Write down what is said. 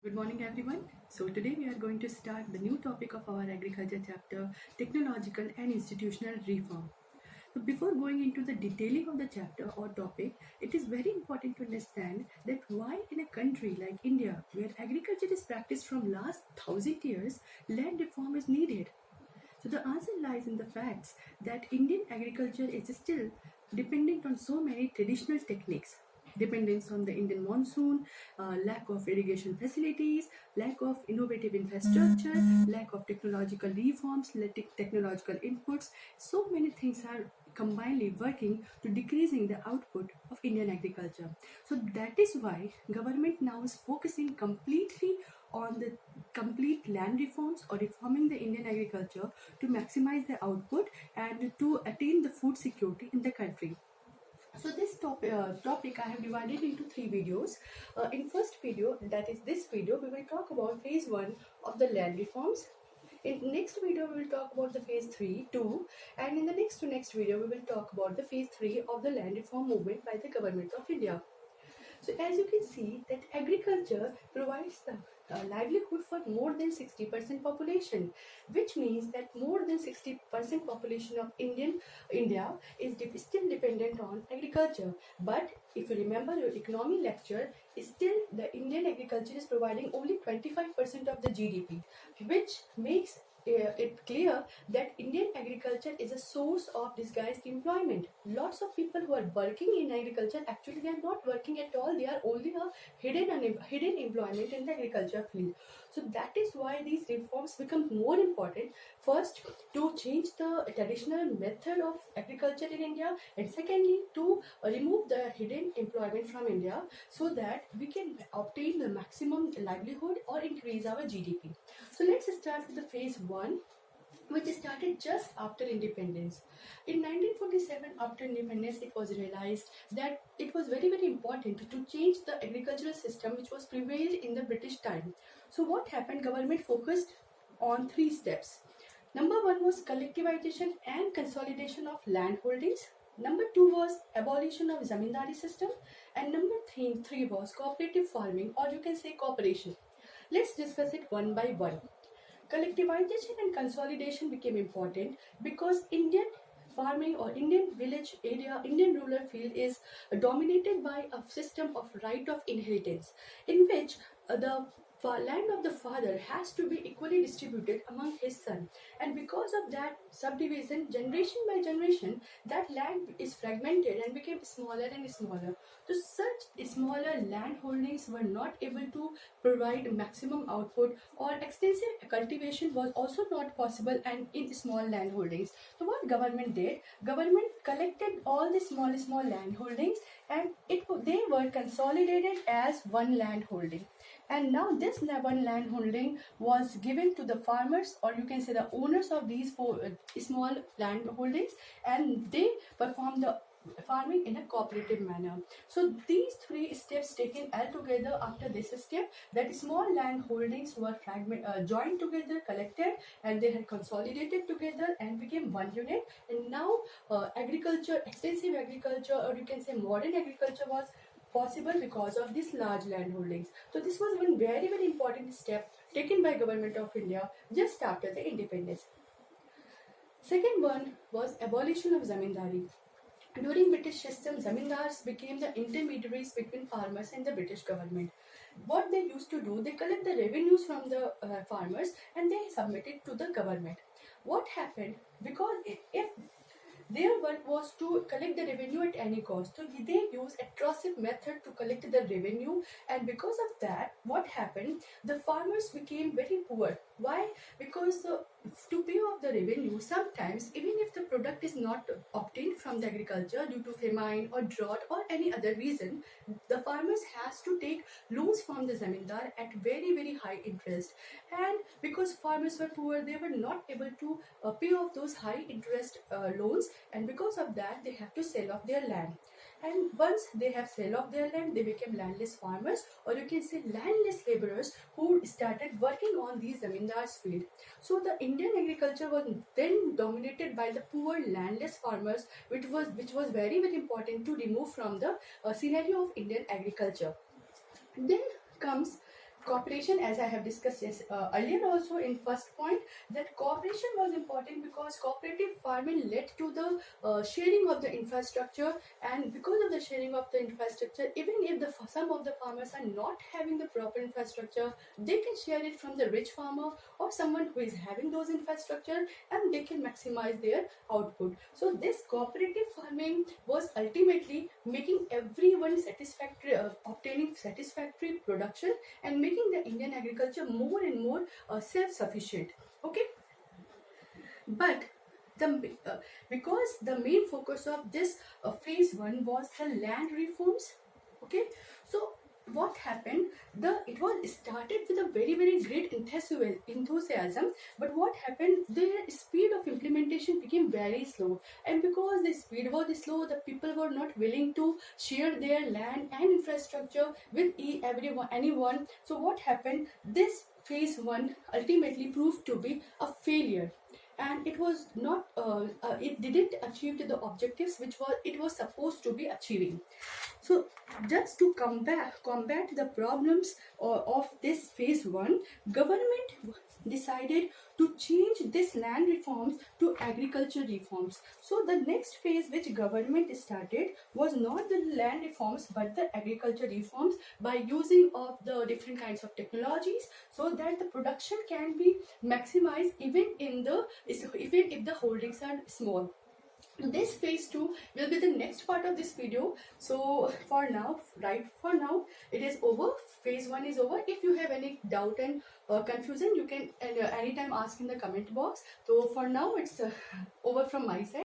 Good morning, everyone. So, today we are going to start the new topic of our agriculture chapter, technological and institutional reform. So, before going into the detailing of the chapter or topic, it is very important to understand that why in a country like India, where agriculture is practiced from last 1,000 years, land reform is needed. So, the answer lies in the facts that Indian agriculture is still dependent on so many traditional techniques, dependence on the Indian monsoon, lack of irrigation facilities, lack of innovative infrastructure, lack of technological reforms, technological inputs. So many things are combinedly working to decreasing the output of Indian agriculture. So that is why government now is focusing completely on the complete land reforms or reforming the Indian agriculture to maximize the output and to attain the food security in the country. So this topic I have divided into three videos. In first video, that is this video, we will talk about phase 1 of the land reforms. In next video, we will talk about the phase 3, 2, and in the next video, we will talk about the phase 3 of the land reform movement by the government of India. So as you can see that agriculture provides the livelihood for more than 60% population, which means that more than 60% population of India is still dependent on agriculture. But if you remember your economy lecture, still the Indian agriculture is providing only 25% of the GDP, which makes it clear that Indian agriculture is a source of disguised employment. Lots of people who are working in agriculture actually they are not working at all. They are only a hidden employment in the agriculture field. So that is why these reforms become more important. First, to change the traditional method of agriculture in India, and secondly, to remove the hidden employment from India so that we can obtain the maximum livelihood or increase our GDP. So let's start with the phase 1, which started just after independence. In 1947, after independence, it was realized that it was very important to change the agricultural system which was prevailed in the British time. So what happened? Government focused on three steps. Number 1 was collectivization and consolidation of land holdings. Number 2 was abolition of zamindari system, and number three was cooperative farming, or you can say cooperation. Let's discuss it one by one. Collectivization and consolidation became important because Indian farming or Indian village area, Indian rural field is dominated by a system of right of inheritance in which the land of the father has to be equally distributed among his son, and because of that subdivision generation by generation that land is fragmented and became smaller and smaller. So such smaller land holdings were not able to provide maximum output, or extensive cultivation was also not possible and in small land holdings. So what government did? Government collected all the small land holdings, and they were consolidated as one land holding. And now this one land holding was given to the farmers, or you can say the owners of these small land holdings, and they perform the farming in a cooperative manner. So these three steps taken altogether after this step, that small land holdings were joined together, collected, and they had consolidated together and became one unit. And now agriculture, extensive agriculture, or you can say modern agriculture, was possible because of these large land holdings. So this was one very important step taken by government of India just after the independence. Second one was abolition of zamindari. During British system, zamindars became the intermediaries between farmers and the British government. What they used to do, they collect the revenues from the farmers and they submit it to the government. What happened? Because if their work was to collect the revenue at any cost. So they used atrocious method to collect the revenue, and because of that, what happened? The farmers became very poor. Why? Because to pay off the revenue, sometimes even if the product is not obtained from the agriculture due to famine or drought or any other reason, the farmers has to take loans from the zamindar at very high interest. And because farmers were poor, they were not able to pay off those high interest loans, and because of that they have to sell off their land. And once they have sell off their land, they became landless farmers, or you can say landless laborers, who started working on these zamindars field. So the Indian agriculture was then dominated by the poor landless farmers, which was very important to remove from the scenario of Indian agriculture. Then comes cooperation, as I have discussed earlier also in first point, that cooperation was important because cooperative farming led to the sharing of the infrastructure, and because of the sharing of the infrastructure, even if some of the farmers are not having the proper infrastructure, they can share it from the rich farmer or someone who is having those infrastructure, and they can maximize their output. So this cooperative farming was ultimately making everyone satisfactory, obtaining satisfactory production, and making the Indian agriculture more and more self-sufficient. Okay, but the because the main focus of this phase one was the land reforms. Okay, so what happened, it was started with a very great enthusiasm, but what happened, the speed of implementation became very slow, and because the speed was slow, the people were not willing to share their land and infrastructure with anyone. So what happened, this phase one ultimately proved to be a failure, and it was not it didn't achieve the objectives which it was supposed to be achieving. So just to combat the problems of this phase one, government decided to change this land reforms to agriculture reforms. So the next phase which government started was not the land reforms but the agriculture reforms, by using of the different kinds of technologies, so that the production can be maximized even if the holdings are small. This phase 2 will be the next part of this video. So for now it is over. Phase 1 is over. If you have any doubt and confusion, you can anytime ask in the comment box. So for now it's over from my side.